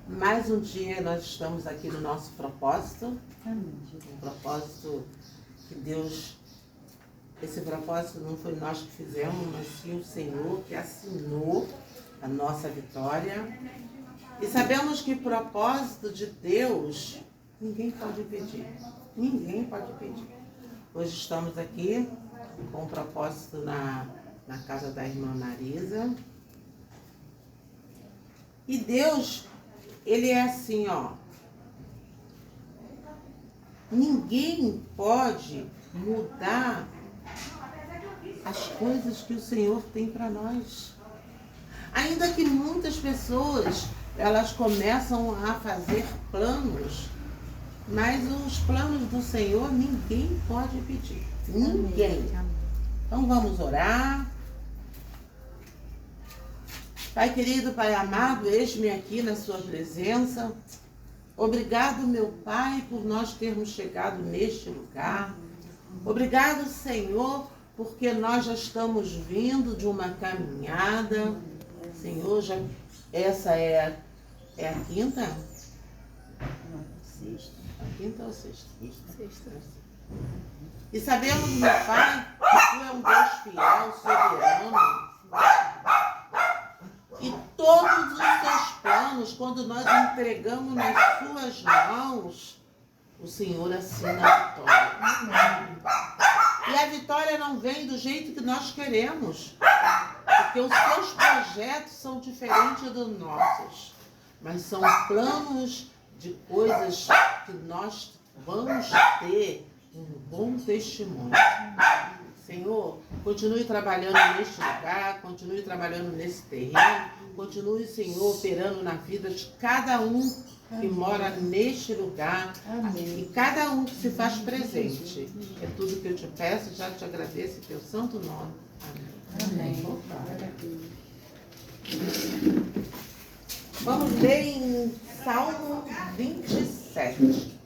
Mais um dia nós estamos aqui no nosso propósito. Um propósito que Deus... Esse propósito não foi nós que fizemos, mas sim o Senhor que assinou a nossa vitória. E sabemos que o propósito de Deus, ninguém pode impedir. Ninguém pode impedir. Hoje estamos aqui com um propósito na casa da irmã Marisa. E Deus, Ele é assim, ó. Ninguém pode mudar as coisas que o Senhor tem para nós. Ainda que muitas pessoas, elas começam a fazer planos, mas os planos do Senhor ninguém pode impedir. Ninguém. Então vamos orar. Pai querido, Pai amado, eis-me aqui na sua presença. Obrigado, meu Pai, por nós termos chegado neste lugar. Obrigado, Senhor, porque nós já estamos vindo de uma caminhada. Senhor, essa é a quinta? Não, sexta. A quinta ou sexta? Sexta. E sabemos, meu Pai, que Tu é um Deus fiel, soberano. E todos os Teus planos, quando nós entregamos nas Suas mãos, o Senhor assina a vitória. E a vitória não vem do jeito que nós queremos, porque os Teus projetos são diferentes dos nossos, mas são planos de coisas que nós vamos ter um bom testemunho. Senhor, continue trabalhando neste lugar, continue trabalhando nesse terreno, continue, Senhor, operando na vida de cada um que mora neste lugar. Amém. E cada um que se faz presente. É tudo que eu te peço, já te agradeço em teu santo nome. Amém. Amém. Vamos ler em Salmo 27.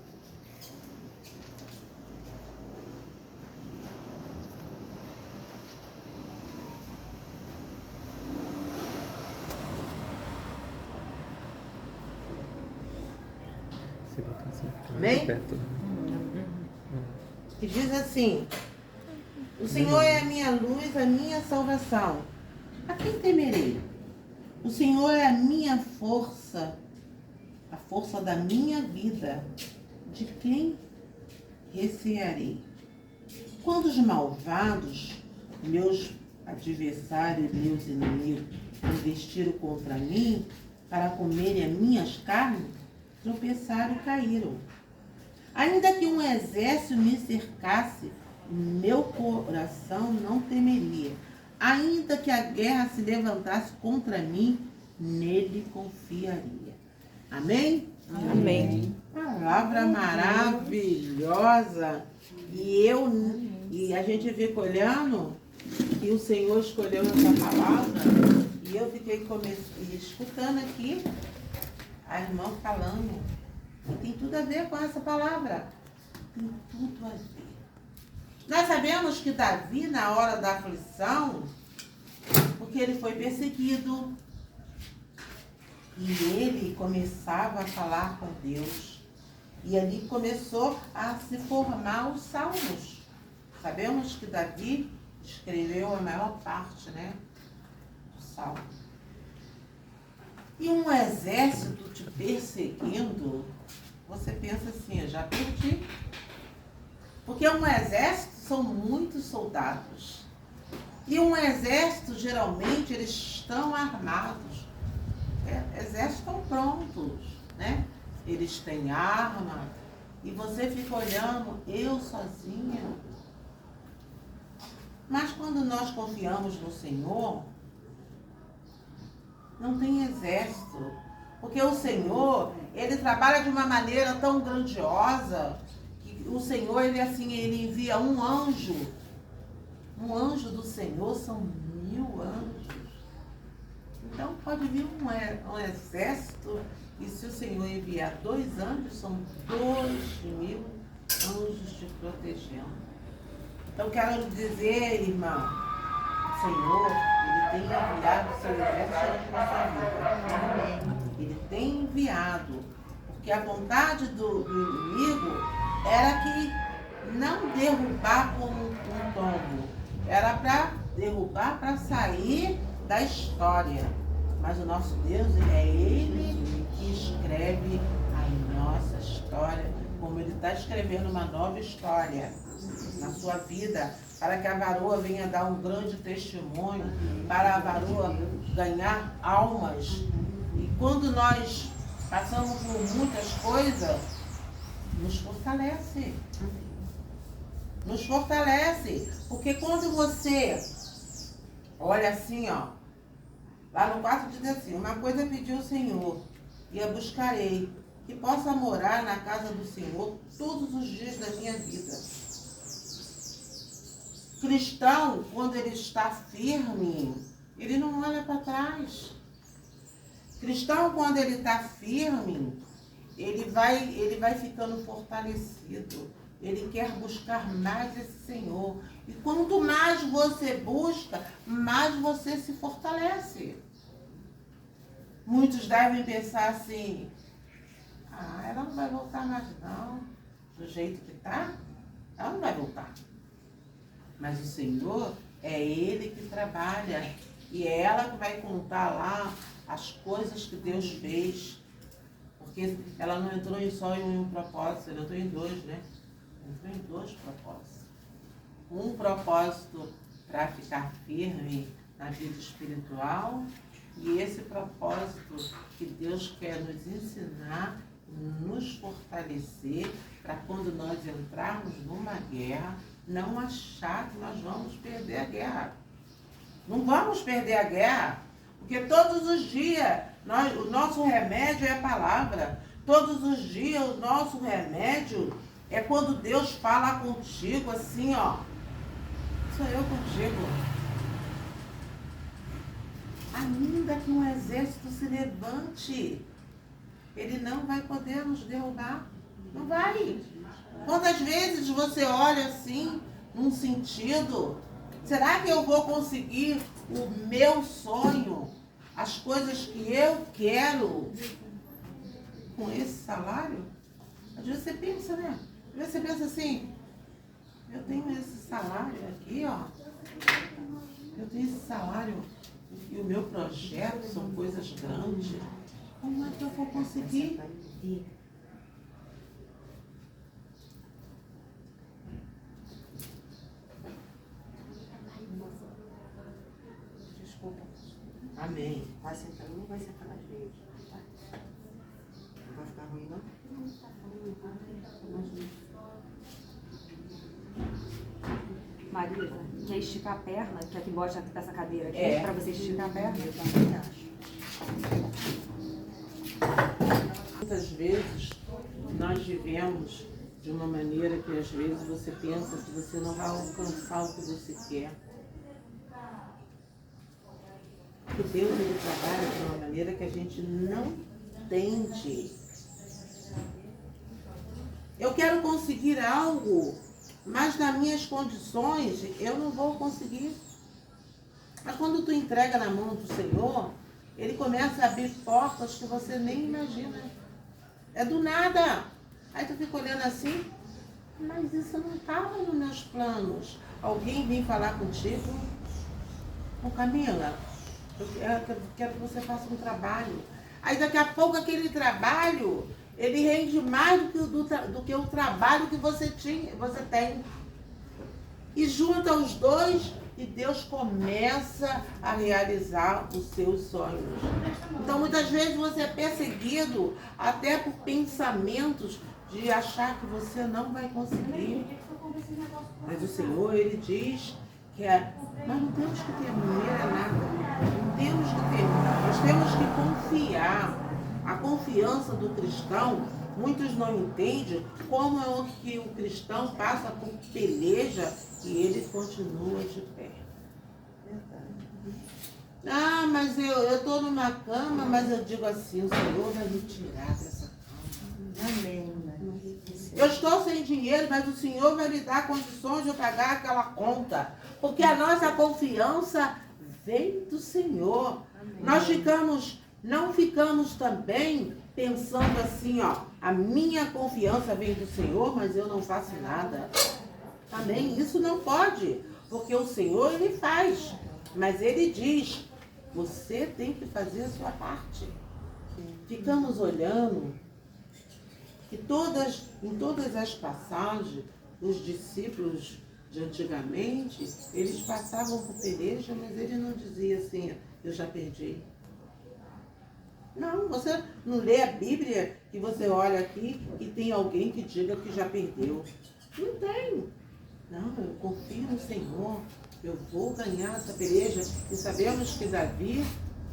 Amém? Que diz assim: o Senhor é a minha luz, a minha salvação. A quem temerei? O Senhor é a minha força, a força da minha vida. De quem recearei? Quando os malvados, meus adversários, meus inimigos, investiram contra mim para comerem as minhas carnes, tropeçaram e caíram. Ainda que um exército me cercasse, meu coração não temeria. Ainda que a guerra se levantasse contra mim, nele confiaria. Amém? Amém. Palavra maravilhosa. E a gente fica olhando que o Senhor escolheu essa palavra e eu fiquei escutando aqui a irmã falando. E tem tudo a ver com essa palavra. Tem tudo a ver. Nós sabemos que Davi, na hora da aflição, porque ele foi perseguido, e ele começava a falar com Deus. E ali começou a se formar os salmos. Sabemos que Davi escreveu a maior parte, né, do salmo. E um exército te perseguindo, você pensa assim, eu já perdi. Porque um exército são muitos soldados. E um exército, geralmente, eles estão armados. Exércitos estão prontos, né? Eles têm arma. E você fica olhando, eu sozinha. Mas quando nós confiamos no Senhor, não tem exército. Porque o Senhor, Ele trabalha de uma maneira tão grandiosa que o Senhor, Ele envia um anjo. Um anjo do Senhor são 1000 anjos. Então pode vir um exército e se o Senhor enviar 2 anjos, são 2.000 anjos te protegendo. Então quero dizer, irmão, o Senhor, Ele tem enviado o seu exército na nossa vida. Ele tem enviado. Porque a vontade do inimigo era que não derrubar como um tombo. Era para derrubar, para sair da história. Mas o nosso Deus, é Ele que escreve a nossa história, como Ele está escrevendo uma nova história na sua vida, para que a varoa venha dar um grande testemunho, para a varoa ganhar almas. E quando nós passamos por muitas coisas, nos fortalece. Nos fortalece. Porque quando você olha assim, ó, lá no 4 diz assim, uma coisa pediu o Senhor, e a buscarei, que possa morar na casa do Senhor todos os dias da minha vida. Cristão, quando ele está firme, ele não olha para trás. Cristão, quando ele está firme, ele vai ficando fortalecido. Ele quer buscar mais esse Senhor. E quanto mais você busca, mais você se fortalece. Muitos devem pensar assim, ela não vai voltar mais não. Do jeito que está, ela não vai voltar. Mas o Senhor, é Ele que trabalha. E é ela que vai contar lá as coisas que Deus fez. Porque ela não entrou só em um propósito, ela entrou em dois, né? Entrou em dois propósitos. Um propósito para ficar firme na vida espiritual, e esse propósito que Deus quer nos ensinar, nos fortalecer, para quando nós entrarmos numa guerra, não achar que nós vamos perder a guerra. Não vamos perder a guerra, porque todos os dias o nosso remédio é a palavra. Todos os dias o nosso remédio é quando Deus fala contigo assim, ó. Sou eu contigo. Ainda que um exército se levante, ele não vai poder nos derrubar. Não vai. Quantas vezes você olha assim, num sentido, será que eu vou conseguir o meu sonho, as coisas que eu quero, com esse salário? Às vezes você pensa, né? Às vezes você pensa assim, eu tenho esse salário aqui, ó. Eu tenho esse salário e o meu projeto são coisas grandes. Como é que eu vou conseguir? Desculpa. Amém. Vai sentar, não vai sentar mais vezes. Tá? Não vai ficar ruim, não? Não tá ruim. Marisa, quer esticar a perna? Quer que bote essa cadeira aqui para você esticar a perna? Eu também acho. Muitas vezes nós vivemos de uma maneira que às vezes você pensa que você não vai alcançar o que você quer. Que Deus, ele trabalha de uma maneira que a gente não entende. Eu quero conseguir algo, mas nas minhas condições eu não vou conseguir. Mas quando tu entrega na mão do Senhor, Ele começa a abrir portas que você nem imagina. É do nada. Aí tu fica olhando assim, mas isso não estava nos meus planos. Alguém vem falar contigo, Camila, eu quero que você faça um trabalho. Aí daqui a pouco aquele trabalho, ele rende mais do que o trabalho que você tem. E junta os dois e Deus começa a realizar os seus sonhos. Então muitas vezes você é perseguido até por pensamentos de achar que você não vai conseguir. Mas o Senhor, Ele diz que nós não temos que temer nada. Não temos que temer. Nós temos que confiar. A confiança do cristão, muitos não entendem como é que o cristão passa por peleja e ele continua de pé. Mas eu estou numa cama, mas eu digo assim, o Senhor vai me tirar dessa cama. Amém. Eu estou sem dinheiro, mas o Senhor vai me dar condições de eu pagar aquela conta. Porque a nossa confiança vem do Senhor. Amém. Nós ficamos não ficamos também pensando assim, ó, a minha confiança vem do Senhor, mas eu não faço nada. Amém? Isso não pode, porque o Senhor, Ele faz, mas Ele diz, você tem que fazer a sua parte. Ficamos olhando que em todas as passagens, os discípulos de antigamente, eles passavam por peleja, mas ele não dizia assim, eu já perdi. Não, você não lê a Bíblia que você olha aqui e tem alguém que diga que já perdeu. Não tem. Não, eu confio no Senhor, eu vou ganhar essa peleja. E sabemos que Davi,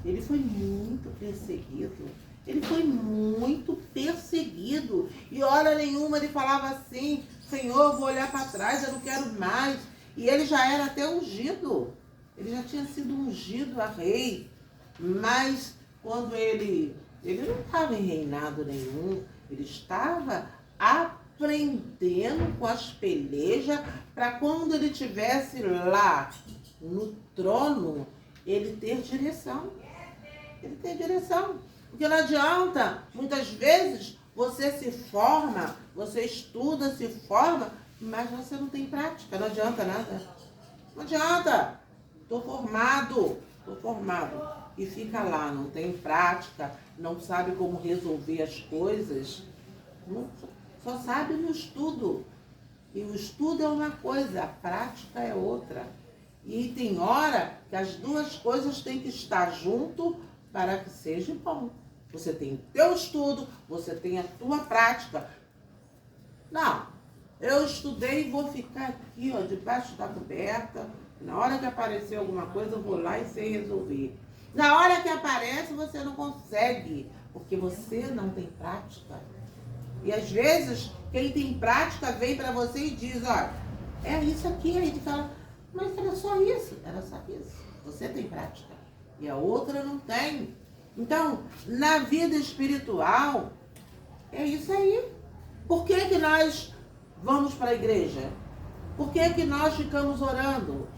ele foi muito perseguido. Ele foi muito perseguido. E hora nenhuma ele falava assim, Senhor, eu vou olhar para trás, eu não quero mais. E ele já era até ungido. Ele já tinha sido ungido a rei. Mas quando ele não estava em reinado nenhum, ele estava aprendendo com as pelejas para quando ele estivesse lá no trono, ele ter direção. Ele ter direção. Porque não adianta, muitas vezes, você se forma, você estuda, se forma, mas você não tem prática, não adianta nada. Não adianta. Estou formado. E fica lá, não tem prática, não sabe como resolver as coisas, só sabe no estudo. E o estudo é uma coisa, a prática é outra. E tem hora que as duas coisas têm que estar junto para que seja bom. Você tem o teu estudo, você tem a tua prática. Não, eu estudei e vou ficar aqui, ó, debaixo da coberta. Na hora que aparecer alguma coisa, eu vou lá e sei resolver. Na hora que aparece, você não consegue, porque você não tem prática. E às vezes, quem tem prática vem para você e diz, olha, é isso aqui. Aí a gente fala, mas era só isso. Era só isso. Você tem prática. E a outra não tem. Então, na vida espiritual, é isso aí. Por que nós vamos para a igreja? Por que nós ficamos orando?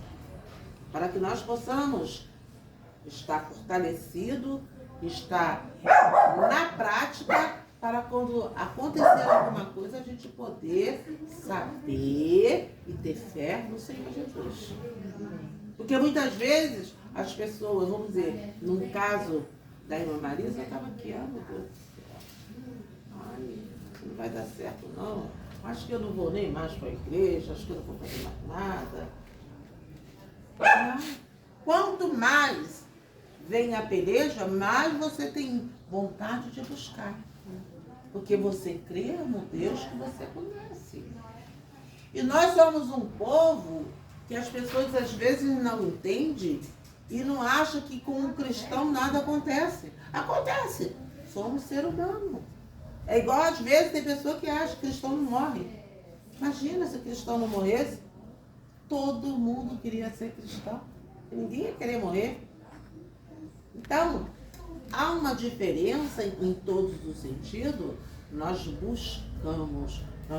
Para que nós possamos estar fortalecido, estar na prática, para quando acontecer alguma coisa, a gente poder saber e ter fé no Senhor Jesus. Porque muitas vezes as pessoas, vamos dizer, no caso da irmã Marisa, eu estava aqui, meu Deus do céu. Ai, não vai dar certo não. Acho que eu não vou nem mais para a igreja, acho que eu não vou fazer mais nada. Não. Quanto mais vem a peleja, mais você tem vontade de buscar. Porque você crê no Deus que você conhece. E nós somos um povo que as pessoas às vezes não entendem e não acham que com um cristão nada acontece. Acontece. Somos ser humano. É igual às vezes tem pessoa que acha que cristão não morre. Imagina se o cristão não morresse. Todo mundo queria ser cristão. Ninguém ia querer morrer. Então, há uma diferença em todos os sentidos. Nós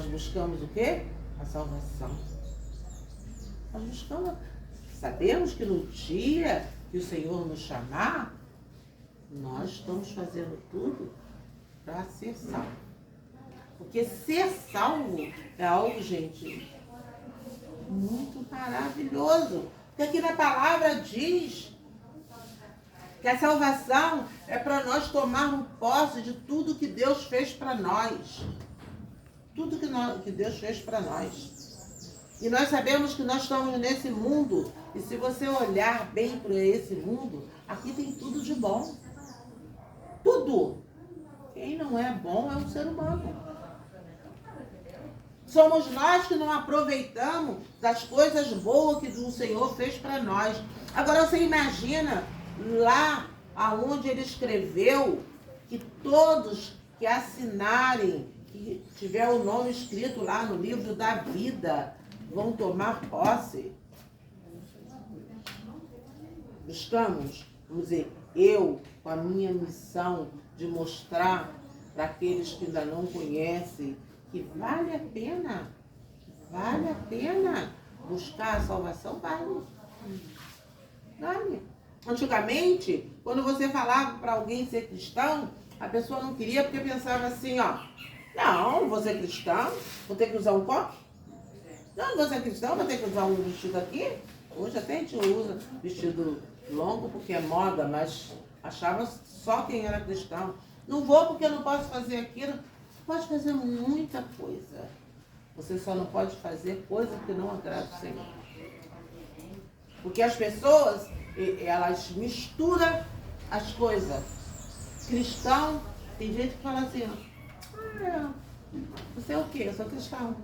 buscamos o quê? A salvação. Nós buscamos. Sabemos que no dia que o Senhor nos chamar, nós estamos fazendo tudo para ser salvo. Porque ser salvo é algo, gente, muito maravilhoso. Porque aqui na palavra diz que a salvação é para nós tomarmos posse de tudo que Deus fez para nós. Tudo que Deus fez para nós. E nós sabemos que nós estamos nesse mundo, e se você olhar bem para esse mundo, aqui tem tudo de bom. Tudo. Quem não é bom é um ser humano. Somos nós que não aproveitamos das coisas boas que o Senhor fez para nós. Agora você imagina lá aonde ele escreveu que todos que assinarem, que tiver o nome escrito lá no livro da vida, vão tomar posse. Buscamos, vamos dizer, eu com a minha missão de mostrar para aqueles que ainda não conhecem que vale a pena buscar a salvação, vale. Antigamente, quando você falava para alguém ser cristão, a pessoa não queria porque pensava assim, ó, não, vou ser cristão, vou ter que usar um coque? Não, vou ser cristão, vou ter que usar um vestido aqui? Hoje até a gente usa vestido longo porque é moda, mas achava só quem era cristão. Não vou porque eu não posso fazer aquilo. Você pode fazer muita coisa. Você só não pode fazer coisa que não agrada o Senhor. Porque as pessoas, elas misturam as coisas. Cristão, tem gente que fala assim, você é o quê? Eu sou cristão.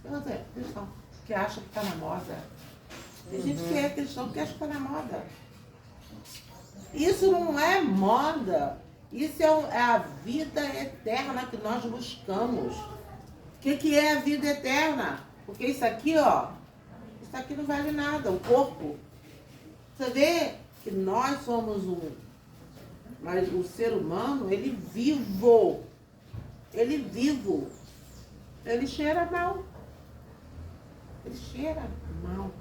Você é cristão. Que acha que está na moda. Tem gente que é cristão que acha que está na moda. Isso não é moda. Isso é a vida eterna que nós buscamos. O que é a vida eterna? Porque isso aqui, ó, isso aqui não vale nada, o corpo. Você vê que nós somos mas o ser humano, ele vivo. Ele vivo. Ele cheira mal. Ele cheira mal.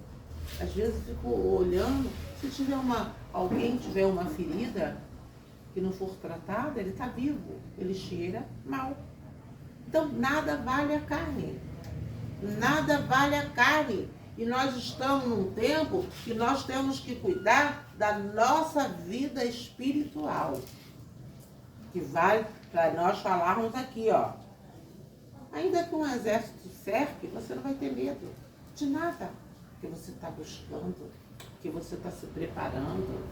Às vezes eu fico olhando, se tiver alguém tiver uma ferida que não for tratada, ele está vivo. Ele cheira mal. Então, nada vale a carne. Nada vale a carne. E nós estamos num tempo que nós temos que cuidar da nossa vida espiritual. Que vale para nós falarmos aqui, ó. Ainda que um exército cerque, você não vai ter medo de nada. Porque você está buscando, que você está se preparando,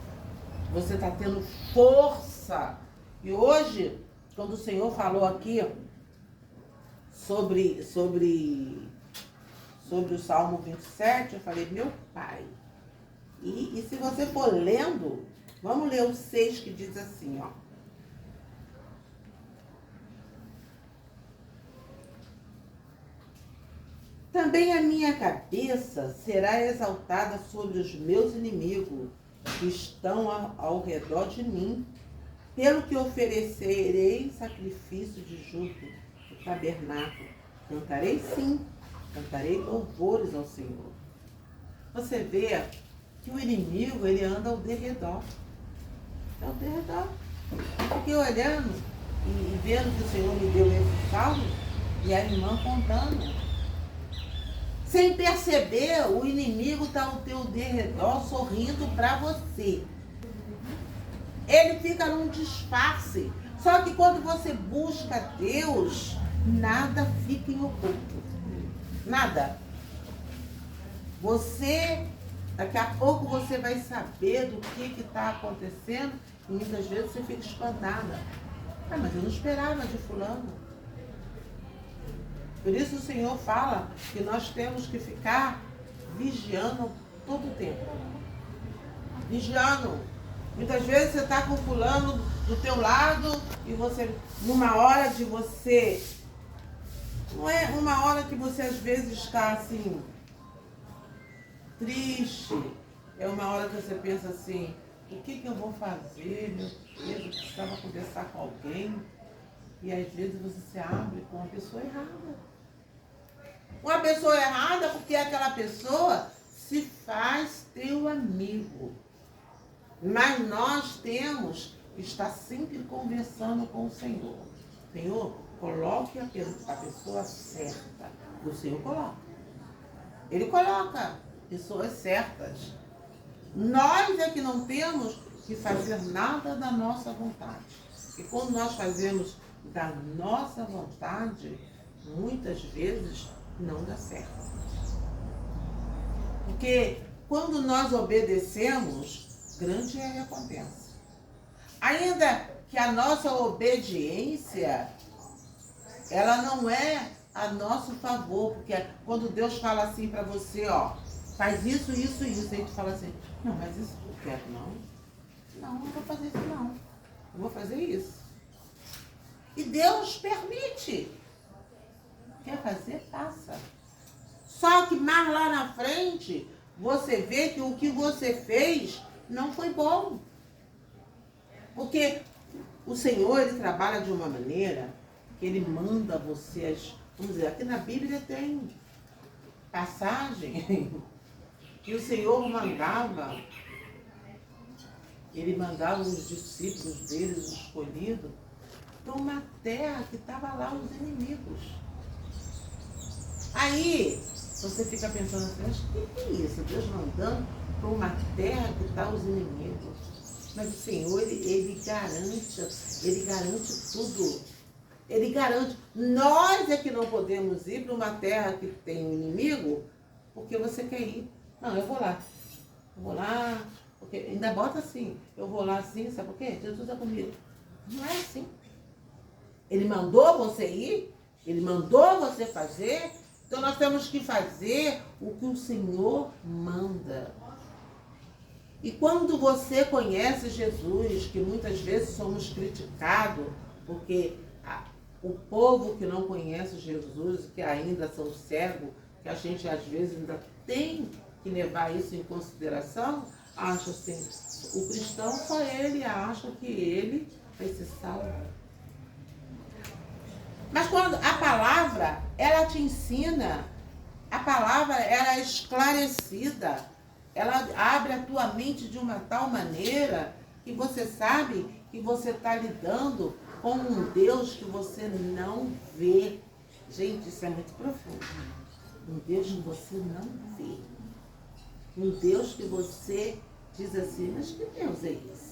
você está tendo força. E hoje, quando o Senhor falou aqui sobre o Salmo 27, eu falei, meu Pai. E se você for lendo, vamos ler o 6 que diz assim, ó. Também a minha cabeça será exaltada sobre os meus inimigos que estão ao redor de mim, pelo que oferecerei sacrifício de júbilo no tabernáculo. Cantarei sim, cantarei louvores ao Senhor. Você vê que o inimigo, ele anda ao derredor. É ao derredor. Eu fiquei olhando e vendo que o Senhor me deu esse salmo e a irmã contando. Sem perceber, o inimigo está ao teu derredor sorrindo para você. Ele fica num disfarce. Só que quando você busca Deus, nada fica em oculto. Nada. Daqui a pouco você vai saber do que está acontecendo e muitas vezes você fica espantada. Mas eu não esperava de fulano. Por isso o Senhor fala que nós temos que ficar vigiando todo o tempo. Vigiando. Muitas vezes você está com fulano do teu lado e você, numa hora de você, não é uma hora que você às vezes está assim, triste, é uma hora que você pensa assim, o que eu vou fazer, meu Deus, eu precisava conversar com alguém, e às vezes você se abre com uma pessoa errada. Uma pessoa errada porque aquela pessoa se faz teu amigo. Mas nós temos que estar sempre conversando com o Senhor. Senhor, coloque a pessoa certa. O Senhor coloca. Ele coloca pessoas certas. Nós é que não temos que fazer nada da nossa vontade. E quando nós fazemos da nossa vontade, muitas vezes não dá certo. Porque quando nós obedecemos, grande é a recompensa. Ainda que a nossa obediência, ela não é a nosso favor, porque quando Deus fala assim para você, ó, faz isso, isso, isso, aí tu fala assim, não, mas isso eu quero, não vou fazer isso não, eu vou fazer isso. E Deus permite. Quer fazer, faça. Só que mais lá na frente, você vê que o que você fez não foi bom. Porque o Senhor, ele trabalha de uma maneira que ele manda você, vamos dizer, aqui na Bíblia tem passagem que o Senhor mandava ele mandava os discípulos dele, os escolhidos, para uma terra que estava lá os inimigos. Aí você fica pensando assim, mas o que é isso? Deus mandando para uma terra que está os inimigos. Mas o Senhor, ele garante tudo. Ele garante. Nós é que não podemos ir para uma terra que tem um inimigo, porque você quer ir. Não, eu vou lá. Eu vou lá, porque ainda bota assim, eu vou lá assim, sabe por quê? Jesus é comigo. Não é assim. Ele mandou você ir, ele mandou você fazer, então nós temos que fazer o que o Senhor manda. E quando você conhece Jesus, que muitas vezes somos criticados, porque o povo que não conhece Jesus, que ainda são cegos, que a gente às vezes ainda tem que levar isso em consideração, acha assim, o cristão só ele acha que ele vai ser salvo. Mas quando a palavra, ela te ensina, a palavra ela é esclarecida, ela abre a tua mente de uma tal maneira que você sabe que você está lidando com um Deus que você não vê. Gente, isso é muito profundo. Um Deus que você não vê. Um Deus que você diz assim, mas que Deus é esse?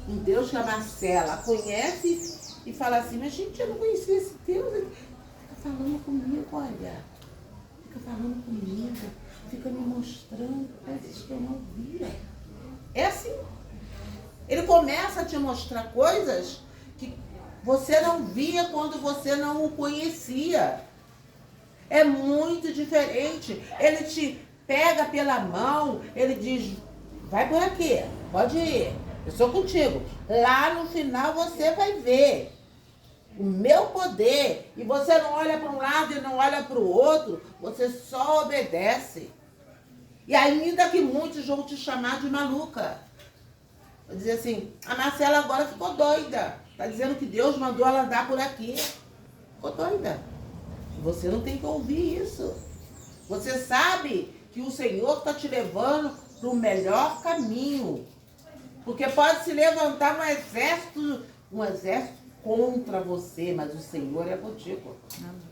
Um Deus que a Marcela conhece e fala assim, mas gente, eu não conhecia esse Deus. Fica falando comigo, olha. Fica falando comigo. Fica me mostrando coisas que eu não via. É assim. Ele começa a te mostrar coisas que você não via quando você não o conhecia. É muito diferente. Ele te pega pela mão, ele diz, vai por aqui, pode ir, eu sou contigo. Lá no final você vai ver o meu poder. E você não olha para um lado e não olha para o outro, você só obedece. E ainda que muitos vão te chamar de maluca. Vou dizer assim, a Marcela agora ficou doida. Está dizendo que Deus mandou ela andar por aqui. Ficou doida. Você não tem que ouvir isso. Você sabe que o Senhor está te levando para o melhor caminho. Porque pode se levantar um exército contra você, mas o Senhor é contigo. Amém.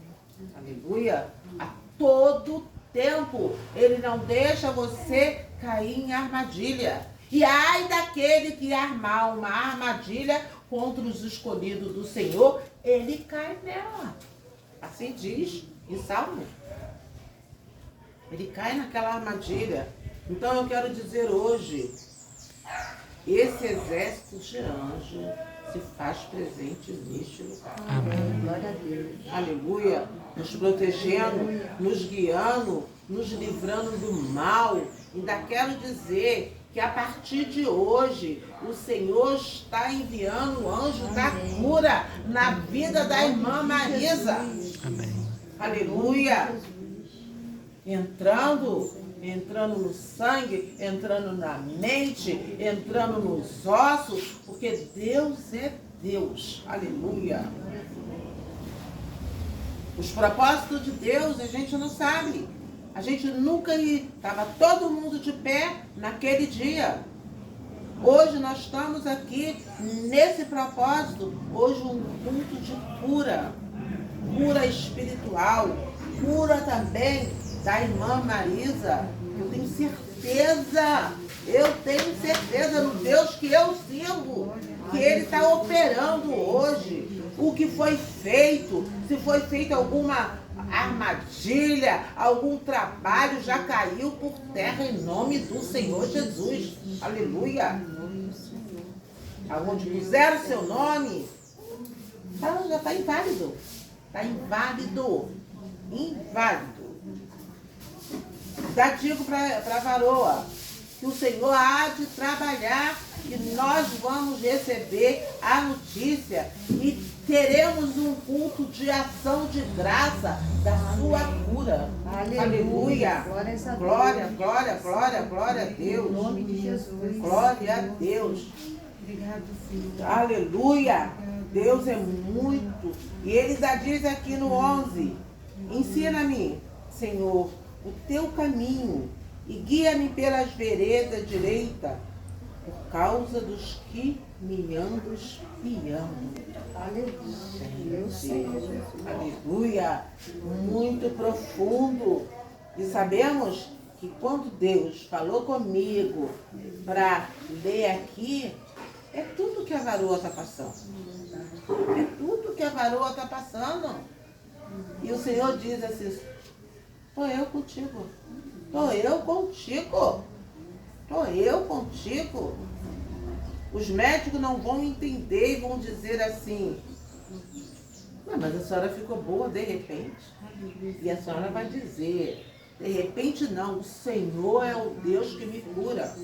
Aleluia. A todo tempo. Ele não deixa você cair em armadilha. E ai daquele que armar uma armadilha contra os escolhidos do Senhor, ele cai nela. Assim diz em Salmo. Ele cai naquela armadilha. Então eu quero dizer hoje, esse exército de anjos se faz presente neste lugar. Amém. Glória a Deus. Aleluia. Nos protegendo, nos guiando, nos livrando do mal. Ainda quero dizer que a partir de hoje, o Senhor está enviando o anjo da cura na vida da irmã Marisa. Amém. Aleluia. Entrando no sangue, entrando na mente, entrando nos ossos, porque Deus é Deus. Aleluia. Os propósitos de Deus a gente não sabe. A gente nunca estava todo mundo de pé naquele dia. Hoje nós estamos aqui nesse propósito. Hoje um culto de cura espiritual, cura também da irmã Marisa. Eu tenho certeza no Deus que eu sirvo, que Ele está operando hoje. O que foi feito, se foi feita alguma armadilha, algum trabalho, já caiu por terra em nome do Senhor Jesus. Aleluia. Aonde puseram seu nome, já está inválido. Está inválido. Já digo para a varoa que o Senhor há de trabalhar e nós vamos receber a notícia e teremos um culto de ação de graça da sua cura. Aleluia. Glória a Deus. Em nome de Jesus. Glória a Deus. Obrigado, Senhor. Aleluia. Deus é muito. E ele já diz aqui no 11, ensina-me, Senhor, o teu caminho e guia-me pelas veredas direitas, por causa dos que me andam espiando. Aleluia. Aleluia. Muito profundo. E sabemos que quando Deus falou comigo para ler aqui, é tudo que a varoa está passando. É tudo que a varoa está passando. E o Senhor diz assim, estou eu contigo. Estou eu contigo. Estou eu contigo. Os médicos não vão entender e vão dizer assim, não, mas a senhora ficou boa de repente. E a senhora vai dizer, de repente não, o Senhor é o Deus que me cura.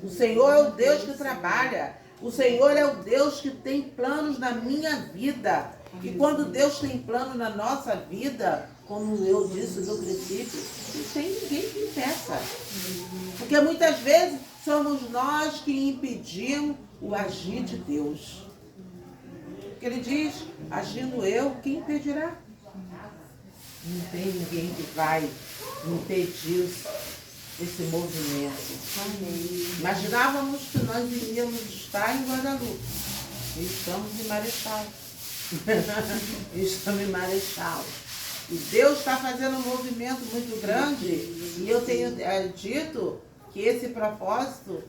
O Senhor é o Deus que trabalha. O Senhor é o Deus que tem planos na minha vida. E quando Deus tem plano na nossa vida, como eu disse no princípio, não tem ninguém que impeça. Porque muitas vezes somos nós que impedimos o agir de Deus. Porque Ele diz, agindo eu, quem impedirá? Não tem ninguém que vai impedir esse movimento. Imaginávamos que nós iríamos estar em Guadalupe. E estamos em Marechal. Estamos em Marechal. E Deus está fazendo um movimento muito grande. E eu tenho dito que esse propósito,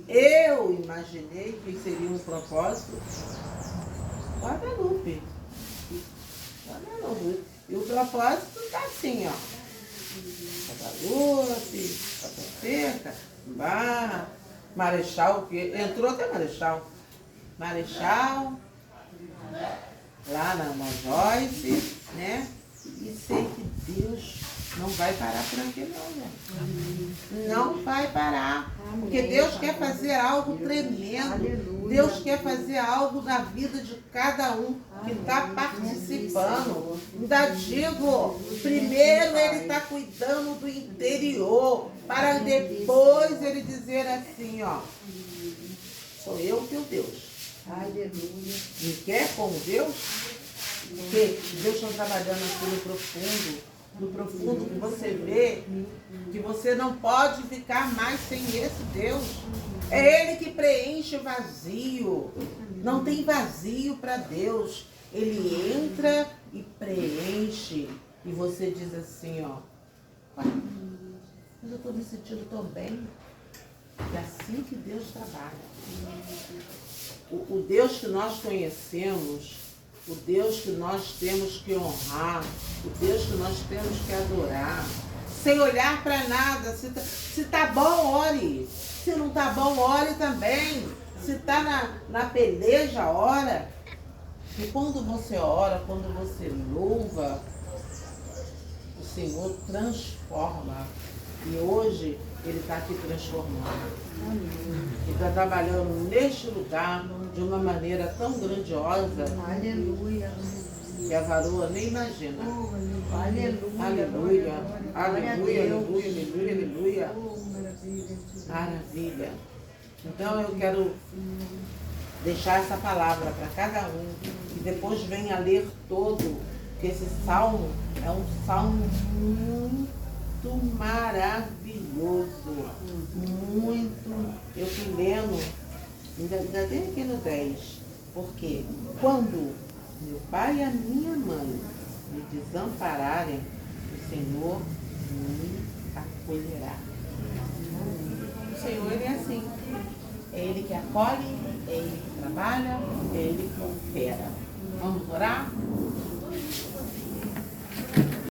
eu imaginei que seria um propósito Guadalupe. Guadalupe. E o propósito está assim, ó. Guadalupe, Capa Seca, Barra, Marechal, que entrou até Marechal. Marechal, lá na Joyce, né? E sei que Deus não vai parar por aqui não, gente. Não vai parar. Porque Deus quer fazer algo tremendo. Deus quer fazer algo na vida de cada um que está participando. Ainda digo, primeiro Ele está cuidando do interior, para depois Ele dizer assim, ó, sou eu teu Deus. Aleluia. Me quer como Deus? Porque Deus está trabalhando aqui no profundo que você vê que você não pode ficar mais sem esse Deus. É Ele que preenche o vazio. Não tem vazio para Deus. Ele entra e preenche. E você diz assim, ó, mas eu estou me sentindo tão bem. É assim que Deus trabalha. O Deus que nós conhecemos, o Deus que nós temos que honrar, o Deus que nós temos que adorar, sem olhar para nada. Se tá bom, ore. Se não tá bom, ore também. Se tá na peleja, ora. E quando você ora, quando você louva, o Senhor transforma. E hoje Ele está aqui transformando. Ele está trabalhando neste lugar de uma maneira tão grandiosa. Aleluia. Que a varoa nem imagina. Aleluia. Aleluia. Aleluia, aleluia, aleluia, aleluia. Maravilha. Então eu quero deixar essa palavra para cada um. E depois venha ler todo. Porque esse salmo é um salmo muito maravilhoso. Muito. Eu fui lendo, ainda tem aqui no 10. Porque quando meu pai e a minha mãe me desampararem, o Senhor me acolherá. O Senhor, Ele é assim. É Ele que acolhe, é Ele que trabalha, é Ele que opera. Vamos orar?